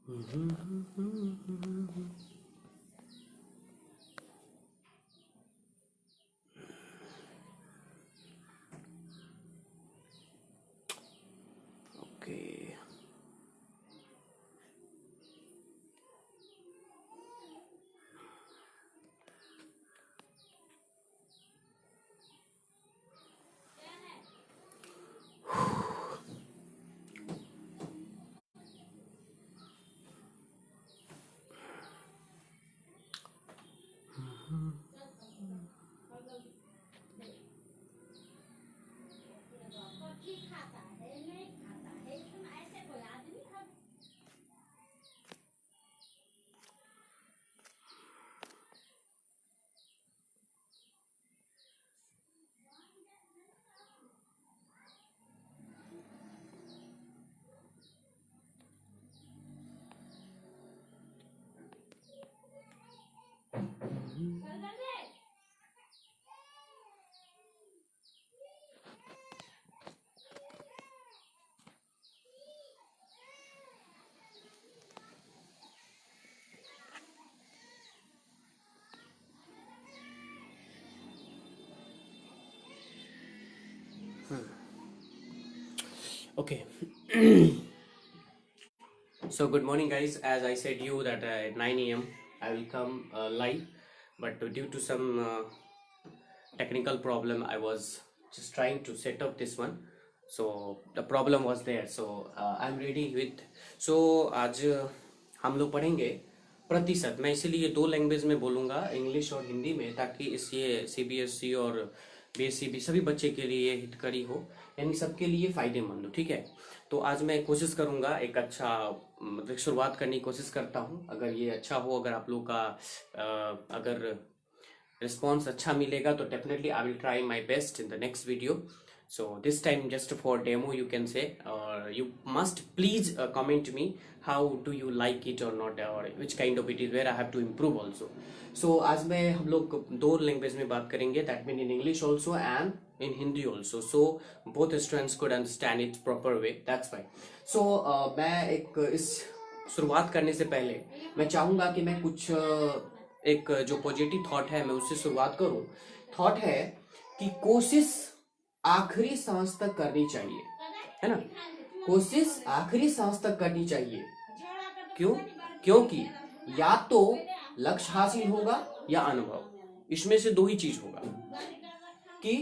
Okay. Okay. So good morning, guys. As I said you that at 9 a.m. I will come live, but due to some technical problem, I was just trying to set up this one. So the problem was there. So I'm ready with. So आज हम लोग पढ़ेंगे प्रतिशत। मैं इसीलिए ये दो language में बोलूंगा, इंग्लिश और हिंदी में, ताकि इस ये सीबीएसई और बीएससी सभी बच्चे के लिए हितकारी हो, यानी सबके लिए फायदेमंद हो। ठीक है, तो आज मैं कोशिश करूंगा एक अच्छा मतलब शुरुआत करने की कोशिश करता हूं। अगर ये अच्छा हो, अगर आप लोग का अगर रिस्पॉन्स अच्छा मिलेगा तो definitely I will try my best in the next video. So this time just for demo you can say, or you must please comment me how do you like it or not, or which kind of it is where I have to improve also. So आज मैं हम लोग दो language में बात करेंगे, that mean in English also and in Hindi also, so both students could understand it proper way, that's why. So मैं एक इस शुरुआत करने से पहले मैं चाहूंगा कि मैं कुछ एक जो पॉजिटिव थॉट है मैं उससे शुरुआत करूं. थॉट है कि कोशिश आखिरी सांस तक करनी चाहिए, है ना. कोशिश आखिरी सांस तक करनी चाहिए. क्यों? क्योंकि या तो लक्ष्य हासिल होगा या अनुभव, इसमें से दो ही चीज होगा. कि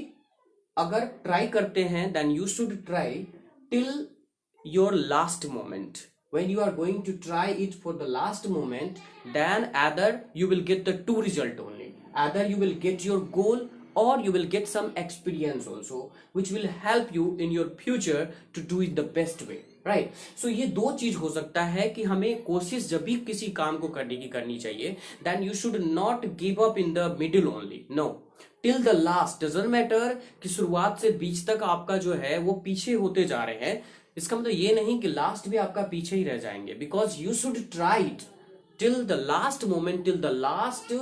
अगर ट्राई करते हैं then you should try till your last moment. When you are going to try it for the last moment, then either you will get the two result only. Either you will get your goal or you will get some experience also, which will help you in your future to do it the best way. Right. So ये दो चीज हो सकता है कि हमें कोशिश जब भी किसी काम को करने की करनी चाहिए, then you should not give up in the middle only. No, till the last. Doesn't matter कि शुरुआत से बीच तक आपका जो है वो पीछे होते जा रहे हैं, इसका मतलब ये नहीं कि लास्ट भी आपका पीछे ही रह जाएंगे. Because you should try it till the last moment, till the last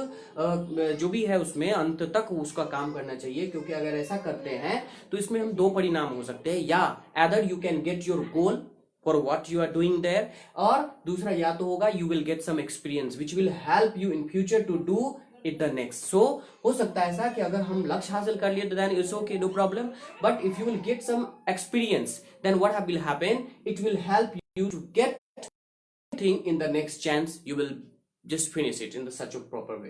जो भी है उसमें अंत तक उसका काम करना चाहिए. क्योंकि अगर ऐसा करते हैं तो इसमें हम दो परिणाम हो सकते हैं. या either you can get your goal for what you are doing there, और दूसरा या तो होगा you will get some experience which will help you in future to do it the next. So हो सकता है ऐसा कि अगर हम लक्ष्य हासिल कर लिए तो then it's okay, no problem. But if you will get some experience then what will happen, it will help you to get thing in the next chance, you will just finish it in the such a proper way.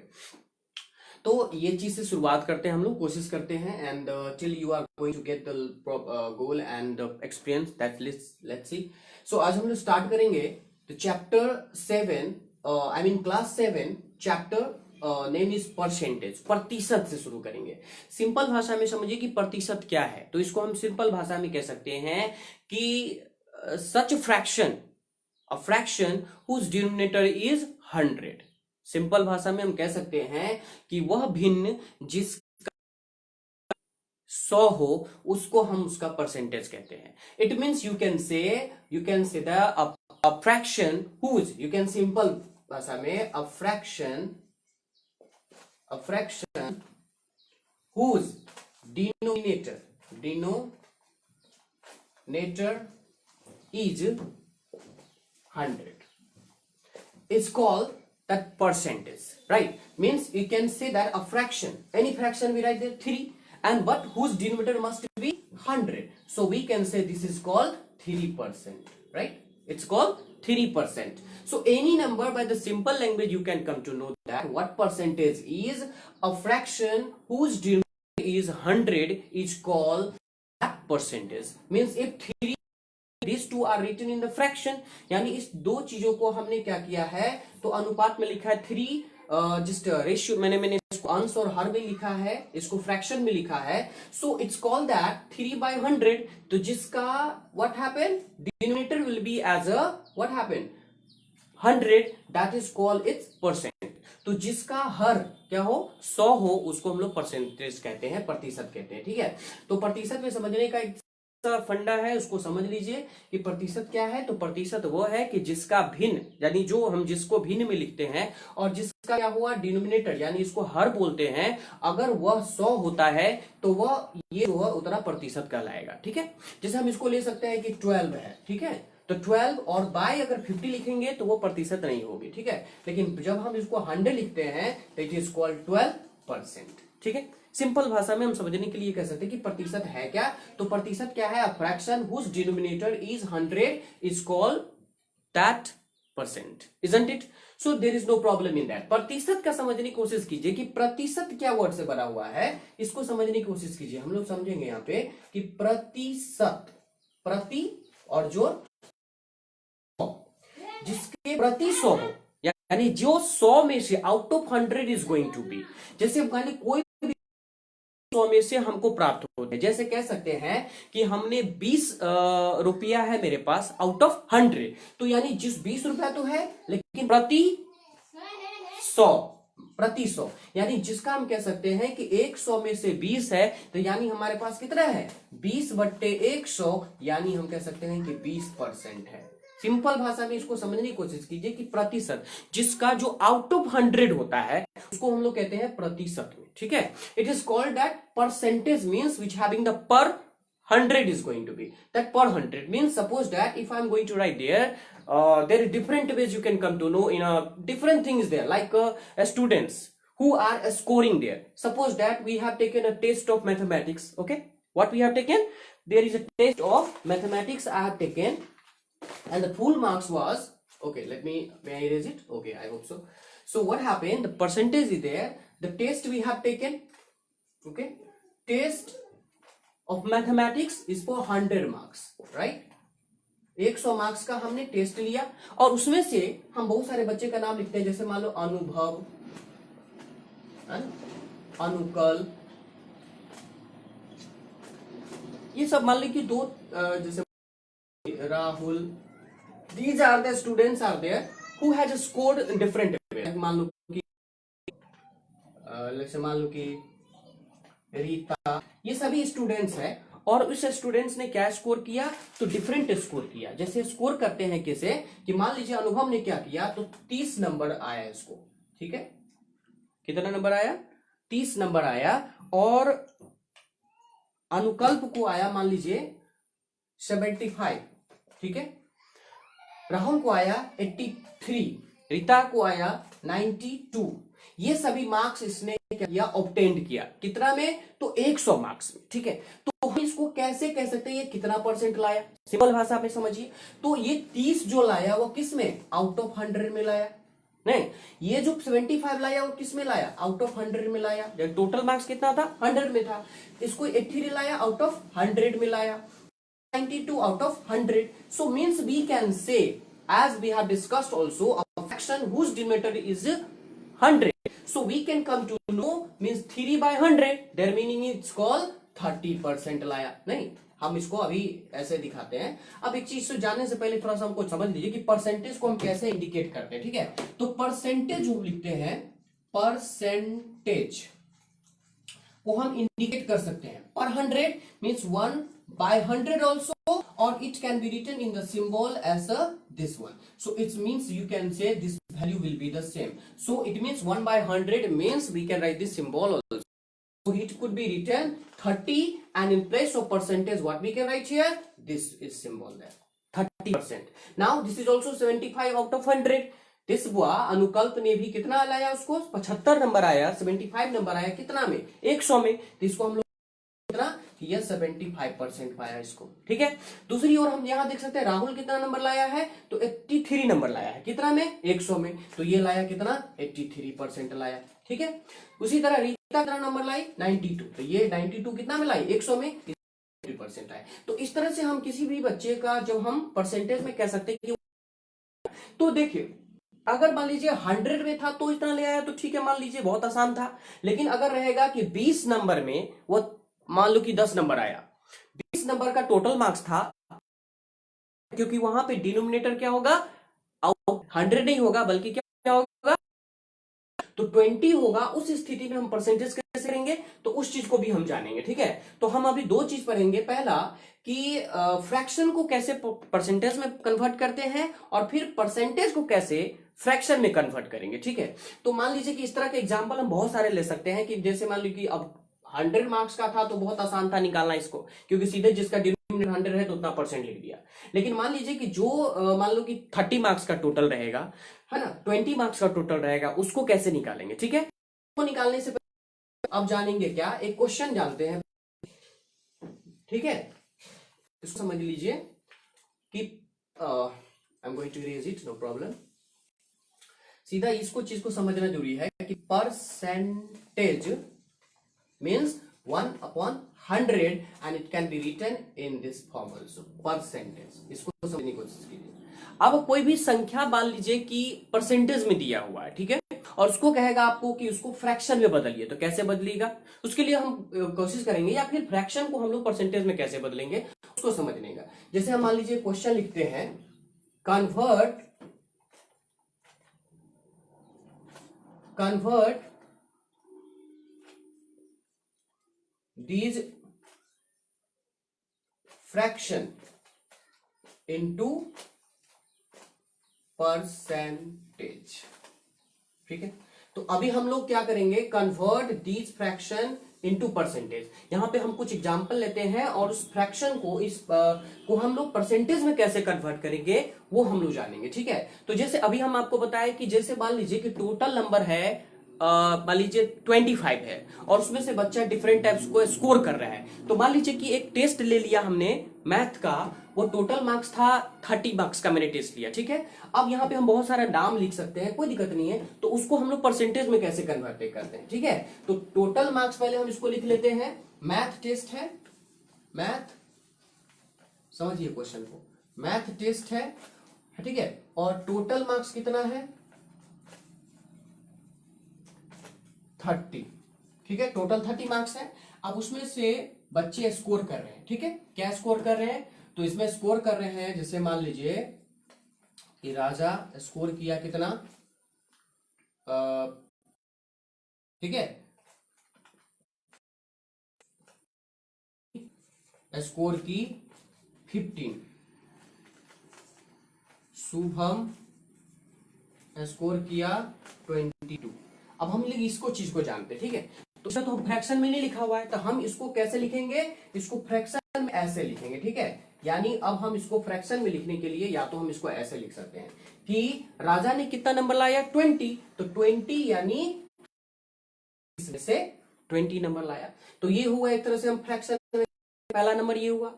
तो ये चीज से शुरुआत करते हैं हम लोग, कोशिश करते हैं, and till you are going to get the goal and experience, that let's see. So आज हम लोग स्टार्ट करेंगे the chapter 7, I mean class 7, chapter name is percentage. प्रतिशत से शुरू करेंगे. सिंपल भाषा में समझिए कि प्रतिशत क्या है. तो इसको हम सिंपल भाषा में कह सकते हैं कि सच fraction, a fraction whose denominator is 100. Simple भाषा में हम कह सकते हैं कि वह भिन्न जिसका 100 हो उसको हम उसका परसेंटेज कहते हैं. It means you can say the fraction whose, you can simple भाषा में a fraction whose denominator is 100. is called that percentage, right? Means you can say that a fraction, any fraction we write there 3, and but whose denominator must be 100, so we can say this is called 3%, right? It's called 3%. So any number by the simple language you can come to know that what percentage is a fraction whose denominator is 100 is called that percentage. Means if 3 these two are written in the fraction, यानी इस दो चीजों को हमने क्या किया है, तो अनुपात में लिखा है 3, जस्ट रेशियो मैंने इसको अंश और हर में लिखा है, इसको फ्रैक्शन में लिखा है, सो इट्स कॉल्ड दैट 3/100. तो जिसका what happen, denominator will be as a what happen 100, that is called it's percent. तो जिसका हर क्या हो 100 हो उसको हम लोग परसेंटेज कहते हैं, प्रतिशत कहते हैं, ठीक है. तो प्रतिशत में समझने का एक फंडा है, उसको समझ लीजिए कि प्रतिशत क्या है. तो प्रतिशत वो है कि जिसका भिन्न, यानी जो हम जिसको भिन्न में लिखते हैं और जिसका क्या हुआ डिनोमिनेटर, यानी इसको हर बोलते हैं, अगर वह 100 होता है तो वह ये जो है उतना प्रतिशत कहलाएगा, ठीक है. जैसे हम इसको ले सकते हैं कि 12 है, ठीक है. तो 12 और बाय अगर 50 लिखेंगे तो वो प्रतिशत नहीं होगी, ठीक है. लेकिन जब हम इसको 100 लिखते हैं तो इट इज कॉल्ड 12%, ठीक है. सिंपल भाषा में हम समझने के लिए कह सकते हैं कि प्रतिशत है क्या. तो प्रतिशत क्या है, a fraction whose denominator is 100 is called that percent, isn't it. So there is no problem in that. प्रतिशत का समझने की कोशिश कीजिए कि प्रतिशत क्या वर्ड से बना हुआ है, इसको समझने की कोशिश कीजिए. हम लोग समझेंगे यहाँ पे कि प्रतिशत, प्रति और जो जिसके प्रति 100 हो, यानी जो 100 में से out of 100 is going to be, जैसे कोई 100 में से हमको प्राप्त होते हैं. जैसे कह सकते हैं कि हमने 20 रुपया है मेरे पास आउट ऑफ 100, तो यानी जिस 20 रुपया तो है लेकिन प्रति 100, यानी जिसका हम कह सकते हैं कि 100 में से 20 है, तो यानी हमारे पास कितना है 20/100, यानी हम कह सकते हैं कि 20% है. सिंपल भाषा में इसको समझने की कोशिश कीजिए कि प्रतिशत जिसका जो आउट ऑफ 100 होता है उसको हम लोग कहते हैं प्रतिशत में, ठीक है. It is called that percentage means which having the पर 100 is going to be that per 100 means suppose that if I'm going to write there there are different ways you can come to know in different things there, like students who are scoring there. Suppose that we have taken a test of mathematics, okay, what we have taken, there is a test of mathematics I have taken and the full marks was, okay, may I erase it, okay, I hope so. So what happened, the percentage is there, the test we have taken, okay, test of mathematics is for 100 marks, right. 100 marks का हमने test लिया और उसमें से हम बहुत सारे बच्चे का नाम लिखते हैं, जैसे मान लो अनुभव, अनुकल, ये सब मान लो कि दो, जैसे Rahul, these are the students are there who has scored in different way. मान लो कि रीता, ये सभी स्टूडेंट्स हैं और उस स्टूडेंट्स ने क्या स्कोर किया, तो डिफरेंट स्कोर किया. जैसे स्कोर करते हैं कैसे कि मान लीजिए अनुभव ने क्या किया, तो 30 नंबर आया इसको, ठीक है. कितना नंबर आया, 30 नंबर आया. और अनुकल्प को आया मान लीजिए 75, ठीक है. राहुल को आया 83, रीता को आया 92. ये सभी मार्क्स इसने क्या किया, ऑब्टेन्ड किया. कितना में, तो 100 मार्क्स में, ठीक है. तो हम इसको कैसे कह सकते हैं ये कितना परसेंट लाया, सिंपल भाषा में समझिए. तो ये 30 जो लाया वो किस में, आउट ऑफ 100 में लाया. नहीं, ये जो 75 लाया वो किस में लाया, आउट ऑफ 100 में लाया. टोटल मार्क्स कितना था, 100 में था. इसको 83 लाया, आउट ऑफ 100 में लाया. 92 out of 100. So means we can say, as we have discussed also, a fraction whose denominator is 100. So we can come to know means 3/100. Their meaning is called 30% लाया. नहीं, हम इसको अभी ऐसे दिखाते हैं. अब एक चीज से जानने से पहले थोड़ा सा हमको समझ लीजिए कि परसेंटेज को हम कैसे इंडिकेट करते हैं, ठीक है. तो परसेंटेज जो लिखते हैं, परसेंटेज को हम इंडिकेट कर सकते हैं. पर 100 means 1/100 also, or it can be written in the symbol as this one. So it means you can say this value will be the same. So it means 1/100 means we can write this symbol also. So it could be written 30, and in place of percentage what we can write here, this is symbol there, 30%. Now this is also 75 out of 100. This boy अनुकल्प ने भी कितना लाया, उसको 75 number आया, 75 number आया कितना में, 100 में। तो इसको हम लोग कितना, ये 75% पाया इसको, ठीक है। दूसरी ओर हम यहां देख सकते हैं राहुल कितना नंबर लाया है, तो 83 नंबर लाया है, कितना में, 100 में। तो ये लाया कितना, 83% लाया, ठीक है। उसी तरह रीता कितना नंबर लाई, 92, तो ये 92 कितना में लाई, 100 में, 80% आए। तो इस तरह से हम किसी भी बच्चे का जो हम परसेंटेज में कह सकते हैं कि, तो देखिए अगर मान लीजिए 100 में था तो इतना ले आया तो ठीक है, मान लीजिए बहुत आसान था। लेकिन अगर रहेगा कि 20 नंबर में वो मान लो कि 10 नंबर आया, 20 नंबर का टोटल मार्क्स था, क्योंकि वहां पे डिनोमिनेटर क्या होगा, 100 नहीं होगा बल्कि क्या होगा, तो 20 होगा। उस स्थिति में हम परसेंटेज कैसे करेंगे, तो उस चीज को भी हम जानेंगे, ठीक है। तो हम अभी दो चीज पढ़ेंगे, पहला कि फ्रैक्शन को कैसे परसेंटेज में कन्वर्ट करते हैं, और फिर परसेंटेज को कैसे फ्रैक्शन में कन्वर्ट करेंगे, ठीक है। तो मान लीजिए कि इस तरह के एग्जाम्पल हम बहुत सारे ले सकते हैं, कि जैसे मान लीजिए कि अब 100 मार्क्स का था तो बहुत आसान था निकालना इसको, क्योंकि सीधे जिसका डिनोमिनेटर 100 है तो उतना परसेंट लिख दिया। लेकिन मान लीजिए कि जो मान लो कि 30 मार्क्स का टोटल रहेगा, है ना, 20 मार्क्स का टोटल रहेगा, उसको कैसे निकालेंगे, ठीक है। उसको निकालने से पहले अब जानेंगे क्या, एक क्वेश्चन जानते हैं, ठीक है। इसको समझ लीजिए कि I am going to erase it, no problem. सीधा इसको चीज को समझना जरूरी है कि percentage means 1/100 and it can be written in this form also, percentage। इसको समझने की कोशिश कीजिए। अब कोई भी संख्या मान लीजिए कि परसेंटेज में दिया हुआ है, ठीक है, और उसको कहेगा आपको कि उसको फ्रैक्शन में बदलिए, तो कैसे बदलेगा, उसके लिए हम कोशिश करेंगे, या फिर फ्रैक्शन को हम लोग परसेंटेज में कैसे बदलेंगे उसको समझने का। जैसे हम मान लीजिए क्वेश्चन लिखते हैं, convert these fraction into percentage, ठीक है। तो अभी हम लोग क्या करेंगे, convert these fraction into percentage. यहां पे हम कुछ एग्जांपल लेते हैं और उस फ्रैक्शन को को हम लोग परसेंटेज में कैसे कन्वर्ट करेंगे वो हम लोग जानेंगे, ठीक है। तो जैसे अभी हम आपको बताए कि जैसे मान लीजिए कि टोटल नंबर है, मान लीजिए 25 है, और उसमें से बच्चा डिफरेंट टाइप्स को स्कोर कर रहा है। तो मान लीजिए कि एक टेस्ट ले लिया हमने मैथ का, वो टोटल मार्क्स था 30 मार्क्स का मैंने टेस्ट लिया, ठीक है। अब यहाँ पे हम बहुत सारा नाम लिख सकते हैं, कोई दिक्कत नहीं है। तो उसको हम लोग परसेंटेज में कैसे कन्वर्ट करते हैं, ठीक है। तो टोटल मार्क्स पहले हम इसको लिख लेते हैं, मैथ टेस्ट है, मैथ, समझिए क्वेश्चन को, मैथ टेस्ट है, ठीक है, और टोटल मार्क्स कितना है, 30, ठीक है, टोटल 30 मार्क्स है। अब उसमें से बच्चे स्कोर कर रहे हैं, ठीक है, क्या स्कोर कर रहे हैं, तो इसमें स्कोर कर रहे हैं, जैसे मान लीजिए कि राजा स्कोर किया कितना, ठीक है, स्कोर की 15, शुभम स्कोर किया 22। अब हम लोग इसको चीज को जानते हैं, ठीक है। तो हम फ्रैक्शन में नहीं लिखा हुआ है, तो हम इसको कैसे लिखेंगे, इसको फ्रैक्शन में ऐसे लिखेंगे, ठीक है। यानी अब हम इसको फ्रैक्शन में लिखने के लिए या तो हम इसको ऐसे लिख सकते हैं कि राजा ने कितना नंबर लाया, 20, तो 20 यानी इसमें से 20 नंबर लाया। तो ये हुआ एक तरह से हम फ्रैक्शन में, पहला नंबर ये हुआ।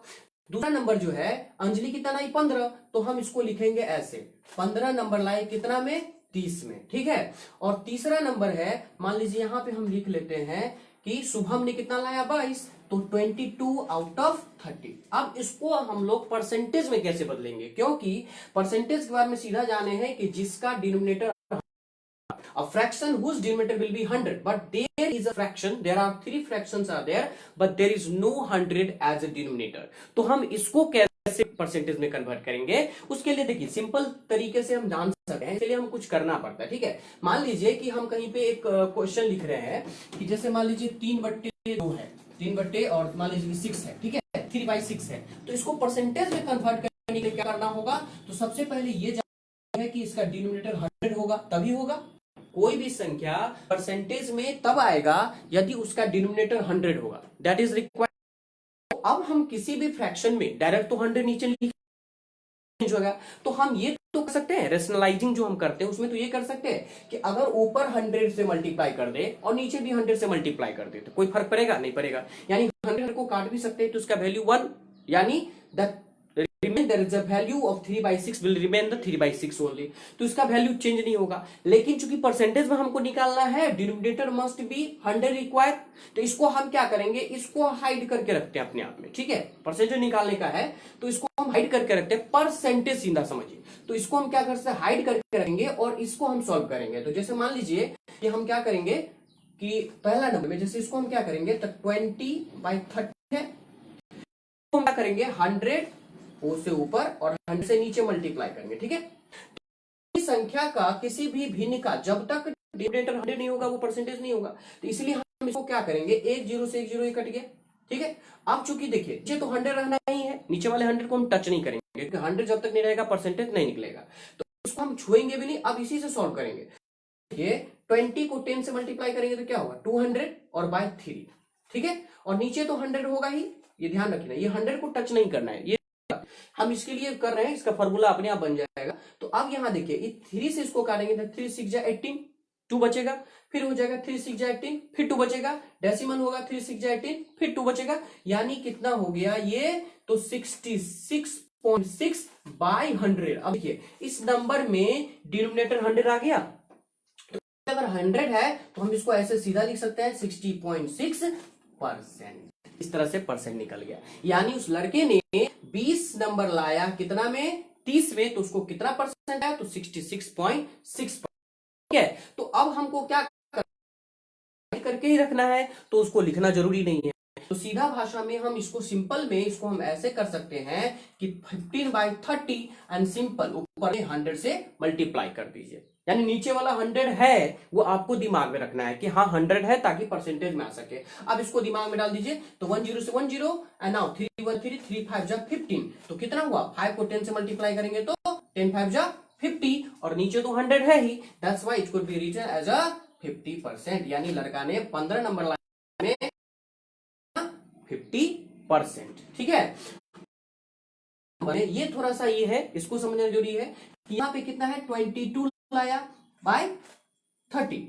दूसरा नंबर जो है, अंजलि कितना लाई, 15, तो हम इसको लिखेंगे ऐसे, 15 नंबर लाए कितना में, 30 में, ठीक है। और तीसरा नंबर है, मान लीजिए यहां पे हम लिख लेते हैं कि शुभम ने कितना लाया, 22, तो 22 आउट ऑफ 30। अब इसको हम लोग परसेंटेज में कैसे बदलेंगे, क्योंकि परसेंटेज के बारे में सीधा जाने हैं कि जिसका denominator, a fraction whose denominator will be 100, but there is a fraction, there are 3 fractions are there, but there is no 100 as a denominator। तो हम इसको कैसे परसेंटेज में कन्वर्ट करेंगे, उसके लिए देखिए सिंपल तरीके से हम जान सकते हैं, इसके लिए हम कुछ करना पड़ता है, ठीक है। मान लीजिए कि हम कहीं पे एक क्वेश्चन लिख रहे हैं कि जैसे मान लीजिए 3/2 है, 3 बट्टे और मान लीजिए 6 है, ठीक है, 3/6 है। तो इसको परसेंटेज में कन्वर्ट करने के लिए क्या करना होगा, तो सबसे पहले ये जानना है कि इसका डिनोमिनेटर 100 होगा, तभी होगा। कोई भी संख्या परसेंटेज में तब आएगा यदि उसका डिनोमिनेटर 100 होगा, दैट इज रिक्वायर्ड। तो अब हम किसी भी फ्रैक्शन में डायरेक्ट तो 100 नीचे लिख होगा, तो हम ये तो कर सकते हैं रेशनलाइजिंग जो हम करते हैं उसमें तो ये कर सकते हैं कि अगर ऊपर 100 से मल्टीप्लाई कर दे और नीचे भी 100 से मल्टीप्लाई कर दे तो कोई फर्क पड़ेगा? नहीं पड़ेगा। यानी 100 को काट भी सकते हैं तो उसका वैल्यू 1, यानी the there is a value of 3/6 will remain the 3/6 only, तो इसका वैल्यू चेंज नहीं होगा। लेकिन चूंकि परसेंटेज में हमको निकालना है, डिनोमिनेटर मस्ट बी 100 रिक्वायर्ड, तो इसको हम क्या करेंगे, इसको हाइड करके रखते हैं अपने आप में, ठीक है। परसेंटेज निकालने का है तो इसको हम हाइड करके रखते हैं, परसेंटेज सीधा समझिए। तो इसको हम क्या कर सकते हैं, हाइड करके रखेंगे और इसको हम सॉल्व करेंगे। तो जैसे मान लीजिए कि हम क्या करेंगे कि पहला नंबर में जैसे इसको हम क्या करेंगे, तो 20/30 है, तो हम क्या करेंगे 100 ओ से ऊपर और 100 से नीचे मल्टीप्लाई करेंगे, ठीक है। इस संख्या का किसी भी भिन्न का जब तक डिनोमिनेटर 100 नहीं होगा वो परसेंटेज नहीं होगा, तो इसलिए हम इसको क्या करेंगे, एक जीरो से एक जीरो कट गया, ठीक है। अब चूंकि देखिए नीचे तो 100 रहना ही है, नीचे वाले 100 को हम टच नहीं करेंगे क्योंकि 100 जब तक नहीं रहेगा परसेंटेज नहीं निकलेगा, तो उसको हम छुएंगे भी नहीं। अब इसी से सॉल्व करेंगे। ये 20 को 10 से मल्टीप्लाई करेंगे तो क्या होगा 200 और बाय 3, ठीक है। और नीचे तो 100 होगा ही, ये ध्यान रखना, ये 100 को टच नहीं करना है, ये हम इसके लिए कर रहे हैं, इसका फॉर्मूला अपने आप बन जाएगा। तो अब यहां देखिए 3 से इसको काटेंगे तो 3 6 18, 2 बचेगा, फिर हो जाएगा 3 6 18, फिर 2 बचेगा, डेसिमल होगा 3 6 18, फिर 2 बचेगा, यानी कितना हो गया ये, तो 66.6/100। अब देखिए इस नंबर में डिनोमिनेटर 100 आ गया, तो अगर 100 है तो हम इसको ऐसे सीधा लिख सकते हैं 60.6%। इस तरह से परसेंट निकल गया, यानी उस लड़के ने 20 नंबर लाया कितना में, 30 में, तो उसको कितना परसेंट आया, तो 66.6, ठीक है। तो अब हमको क्या करके ही रखना है, तो उसको लिखना जरूरी नहीं है। तो सीधा भाषा में हम इसको सिंपल में इसको हम ऐसे कर सकते हैं कि 15/30 एंड सिंपल ऊपर 100 से मल्टीप्लाई कर दीजिए, यानी नीचे वाला 100 है वो आपको दिमाग में रखना है कि हाँ 100 है ताकि परसेंटेज में आ सके। अब इसको दिमाग में डाल दीजिए, तो 10 से 10 एंड नाउ 3 1 3 3 5 जा 15, तो कितना हुआ, 5 को 10 से मल्टीप्लाई करेंगे तो 10 5 जा 50, और नीचे तो 100 है ही, that's why it could be written as a 50%, यानी लड़का ने 15 नंबर लाए में 50%, ठीक है। ये थोड़ा सा ये है, इसको समझना जरूरी है कि यहाँ पे कितना है 22 लाया बाय 30,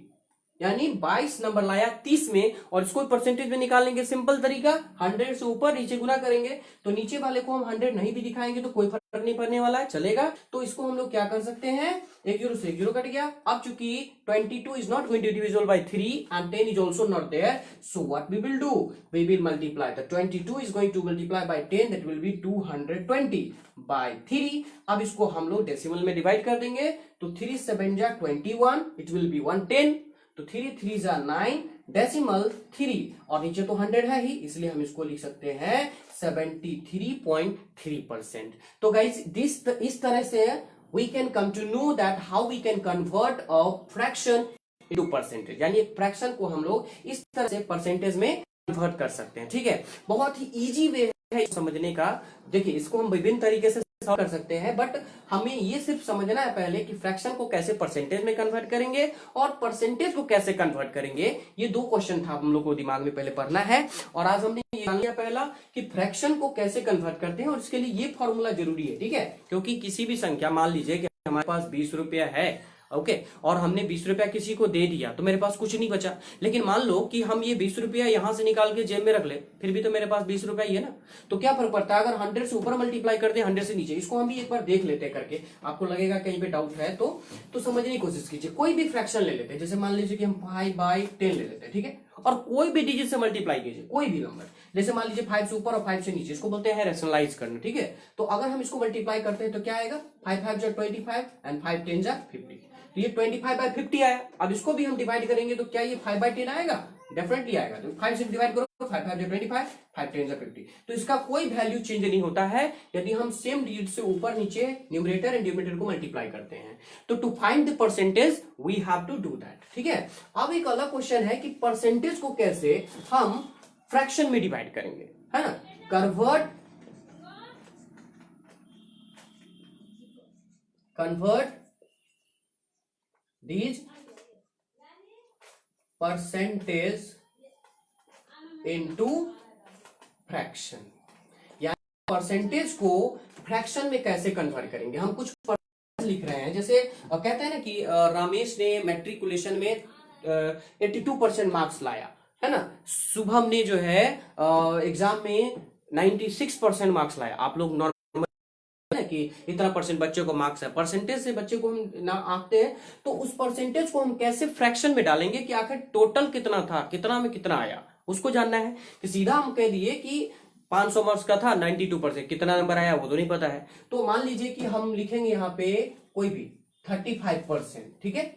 यानी 22 नंबर लाया 30 में, और इसको परसेंटेज में निकालेंगे सिंपल तरीका, 100 से ऊपर नीचे गुना करेंगे, तो नीचे वाले को हम 100 नहीं भी दिखाएंगे तो कोई फर्क नहीं पड़ने वाला है, चलेगा। तो इसको हम लोग क्या कर सकते हैं, एक जीरो से एक जीरो कट गया। अब चूंकि 22 is not going to divisible by 3 and 10 is also not there, so what we will do, we will multiply the 22 is going to multiply by 10, that will be 220/3। अब इसको हम लोग decimal में divide कर देंगे, तो 3 7 जा 21, इट विल बी 110, तो 3 3 जा 9, डेसिमल 3, और नीचे तो 100 है ही, इसलिए हम इसको लिख सकते हैं 73.3%। तो गाइज इस तरह से we can come to know that how we can convert a fraction into percentage, यानी एक फ्रैक्शन को हम लोग इस तरह से परसेंटेज में कन्वर्ट कर सकते हैं, ठीक है। बहुत ही इजी वे है समझने का। देखिए इसको हम विभिन्न तरीके से सॉल्व कर सकते हैं, बट हमें ये सिर्फ समझना है पहले कि फ्रैक्शन को कैसे परसेंटेज में कन्वर्ट करेंगे और परसेंटेज को कैसे कन्वर्ट करेंगे। ये 2 क्वेश्चन था हम लोग को दिमाग में पहले पढ़ना है, और आज हमने ये जान लिया पहला कि फ्रैक्शन को कैसे कन्वर्ट करते हैं, और इसके लिए ये फॉर्मूला जरूरी है, ठीक है। क्योंकि किसी भी संख्या, मान लीजिए कि हमारे पास 20 रुपया है, ओके, और हमने 20 रुपया किसी को दे दिया तो मेरे पास कुछ नहीं बचा, लेकिन मान लो कि हम ये 20 रुपया यहां से निकाल के जेब में रख ले, फिर भी तो मेरे पास 20 रुपया ही है ना। तो क्या फर्क पड़ता है अगर 100 से ऊपर मल्टीप्लाई कर दे 100 से नीचे। इसको हम भी एक बार देख लेते हैं करके, आपको लगेगा कहीं पे डाउट है तो समझने की कोशिश कीजिए। कोई भी फ्रैक्शन ले लेते हैं, जैसे मान लीजिए कि हम 5/10 ले लेते हैं, ठीक है, और कोई भी डिजिट से मल्टीप्लाई कीजिए, कोई भी नंबर, जैसे मान लीजिए 5 से ऊपर और 5 से नीचे, इसको बोलते हैं रैशनलाइज करना, ठीक है। तो अगर हम इसको मल्टीप्लाई करते हैं तो क्या आएगा, 5 5 जा 25 एंड 5 10 जा 50, तो ये 25/50 आया। अब इसको भी हम डिवाइड करेंगे तो क्या ये 5/10 आएगा, डेफिनेटली आएगा। तो 5 से डिवाइड करो, 5 5 जा 25, 5 10 जा 50, तो इसका कोई वैल्यू चेंज नहीं होता है यदि हम सेम डिजिट से ऊपर नीचे न्यूमरेटर एंड डिनोमिनेटर को मल्टीप्लाई करते हैं। तो to find the percentage we have to do that, ठीक है। अब एक अलग क्वेश्चन है कि परसेंटेज को कैसे हम फ्रैक्शन में डिवाइड करेंगे, है ना। Convert these percentage into fraction, यानी परसेंटेज को फ्रैक्शन में कैसे कन्वर्ट करेंगे। हम कुछ लिख रहे हैं, जैसे कहते हैं ना कि रमेश ने मैट्रिकुलेशन में 82% मार्क्स लाया, है ना, शुभम ने जो है एग्जाम में 96% मार्क्स लाया। आप लोग नॉर्मल है कि इतना परसेंट बच्चे को मार्क्स है, परसेंटेज से बच्चे को हम ना आंकते हैं, तो उस परसेंटेज को हम कैसे फ्रैक्शन में डालेंगे कि आखिर टोटल कितना था, कितना में कितना आया, उसको जानना है। कि सीधा हम कह दिए कि 500 मार्क्स का था, 92%, कितना नंबर आया वो तो नहीं पता है, तो मान लीजिए कि हम लिखेंगे यहाँ पे कोई भी 35%, ठीक है।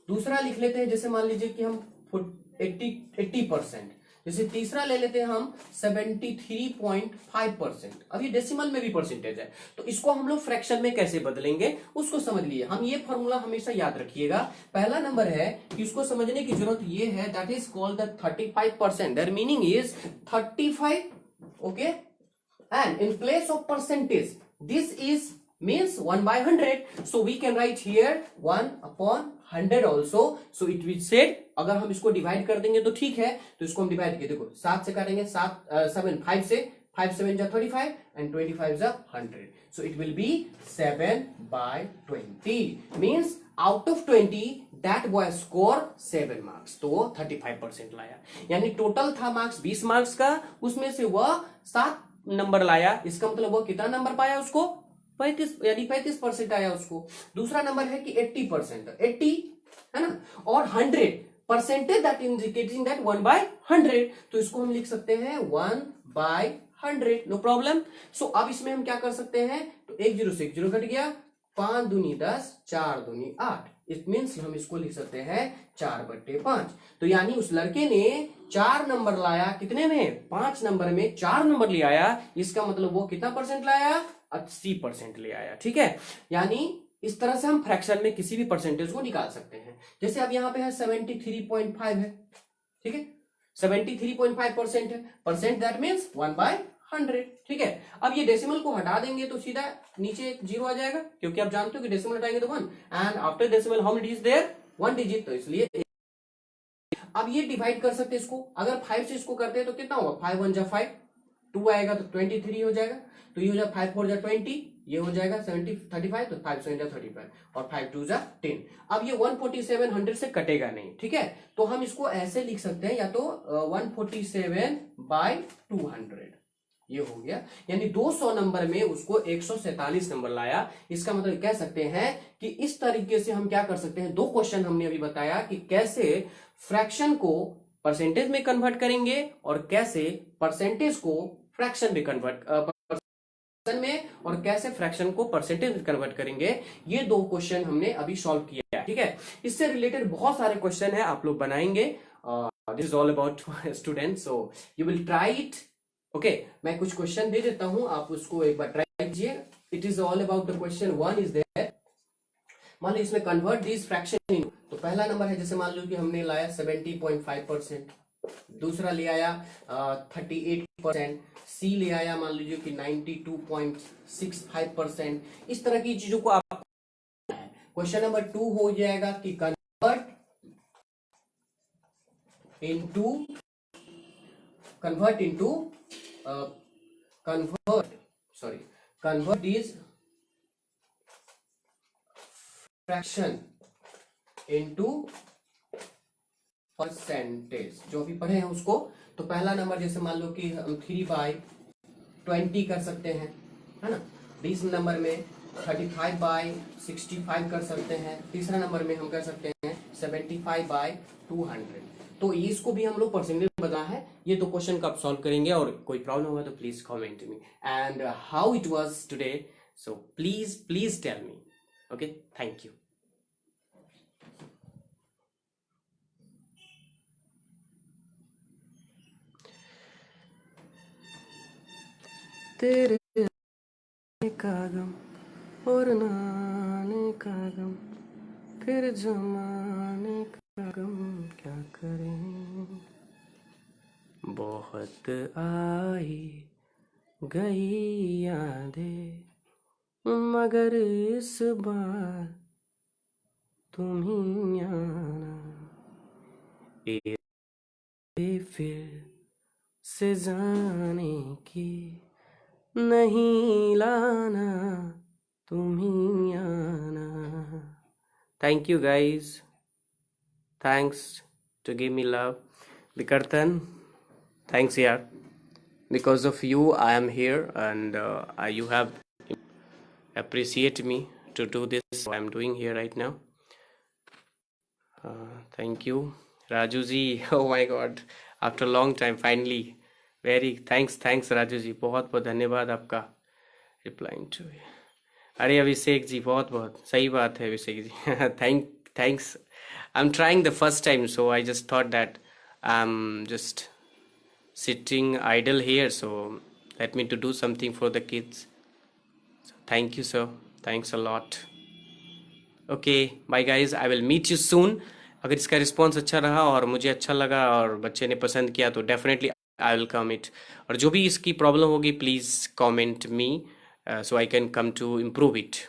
दूसरा लिख लेते हैं, जैसे मान लीजिए कि हम 80%। जैसे तीसरा ले लेते हैं हम 73.5%। अब ये डेसिमल में भी परसेंटेज है, तो इसको हम लोग फ्रैक्शन में कैसे बदलेंगे उसको समझ लिए। हम ये फॉर्मूला हमेशा याद रखिएगा। पहला नंबर है कि इसको समझने की जरूरत ये है, that is called the 35%। There meaning is 35, okay, and in place of percentage this is means 1/100, so we can write here 1/100 also, so it will said अगर हम इसको डिवाइड कर देंगे तो ठीक है, तो इसको हम डिवाइड किए, देखो 7 से काटेंगे, 5 से 5 7 जा 35 and 25 जा 100, so it will be 7/20 means out of 20 that boy score 7 marks, तो 35% लाया। यानी टोटल था मार्क्स 20 मार्क्स का, उसमें से वह 7 नंबर लाया, इसका मतलब वह कितना नंबर पाया, उसको 35, यानी 35% आया उसको। दूसरा नंबर है कि 80%, 80 है ना, और 100% दैट इंडिकेटिंग दैट 1/100, तो इसको हम लिख सकते हैं 1/100, नो प्रॉब्लम। सो अब इसमें हम क्या कर सकते हैं, तो 1 0 से 1 0 घट गया, 5 दूनी 10, 4 दूनी 8, इट मीन्स हम इसको लिख सकते हैं 4/5। तो यानी उस लड़के ने 4 नंबर लाया, कितने में, 5 नंबर में 4 नंबर ले आया, इसका मतलब वो कितना परसेंट लाया, 80% ले आया, ठीक है। यानी इस तरह से हम फ्रैक्शन में किसी भी परसेंटेज को निकाल सकते हैं। जैसे अब यहाँ पे है 73.5 है, ठीक है, 73.5% है, परसेंट दैट मीन्स 1/100, ठीक है। अब ये डेसिमल को हटा देंगे तो सीधा नीचे 0 आ जाएगा, क्योंकि आप जानते हो कि डेसिमल हटाएंगे तो 1, and after decimal how many digit there, 1 digit, तो इसलिए अब ये डिवाइड कर सकते हैं इसको। अगर 5 से इसको करते हैं तो कितना होगा, 5 1 जा 5, 2 आएगा तो 23 हो जाएगा, तो ये हो जाएगा 5 4 जा 20, ये हो जाएगा 35, तो 5 7 जा 35 और 5 2 जा 10। अब ये 147 100 से कटेगा नहीं, ठीक है, तो हम इसको ऐसे लिख सकते हैं, या तो 147/200, ये हो गया। यानी 200 नंबर में उसको 147 नंबर लाया। इसका मतलब कह सकते हैं कि इस तरीके से हम क्या कर सकते हैं, 2 क्वेश्चन हमने अभी बताया कि कैसे फ्रैक्शन को परसेंटेज में कन्वर्ट करेंगे और कैसे परसेंटेज को फ्रैक्शन में और कैसे फ्रैक्शन को परसेंटेज में कन्वर्ट करेंगे। ये 2 क्वेश्चन हमने अभी सॉल्व किया है, ठीक है। इससे रिलेटेड बहुत सारे क्वेश्चन है, आप लोग बनाएंगे। This is all about students, so you will try it, okay. मैं कुछ क्वेश्चन दे देता हूं, आप उसको एक बार ट्राई कीजिए। It is all about the question 1 is there. मान लो इसमें कन्वर्ट दिस फ्रैक्शन इन, तो पहला नंबर है, जैसे मान लो कि हमने लाया 70.5%, दूसरा ले आया 38%, सी ले आया मान लीजिए कि 92.65%। इस तरह की चीजों को आप, क्वेश्चन नंबर 2 हो जाएगा कि convert this fraction into percentage, जो भी पढ़े हैं उसको। तो पहला नंबर जैसे मान लो कि हम 3/20 कर सकते हैं, है ना। 20 नंबर में 35/65 कर सकते हैं। तीसरा नंबर में हम कर सकते हैं 75/200। तो इसको भी हम लोग परसेंटेज में बदला है। ये 2 क्वेश्चन का आप सॉल्व करेंगे, और कोई प्रॉब्लम होगा तो please comment me and how it was today, so please tell me, okay, thank you. तेरे का गम और नाने का गम, फिर जमाने का गम क्या करें। बहुत आई गई यादें, मगर इस बार तुम ही आना, फिर से जाने की नहीं लाना, तुम ही आना। Thank you guys. Thanks to give me love. Bikartan, thanks yaar. Because of you, I am here, and you have appreciate me to do this. So I'm doing here right now. Thank you, Raju ji. Oh my God, after a long time, finally. Very thanks Raju जी, बहुत बहुत धन्यवाद आपका replying to. अरे अभिषेक जी, बहुत बहुत सही बात है Abhishek ji. Thanks. I am trying the first time, so I just thought that I am just sitting idle here, so let me to do something for the kids. So thank you sir, thanks a lot. Okay, bye guys, I will meet you soon. अगर इसका response अच्छा रहा और मुझे अच्छा लगा और बच्चे ने पसंद किया तो definitely I will come it. और जो भी इसकी प्रॉब्लम होगी please comment me, so I can come to improve it.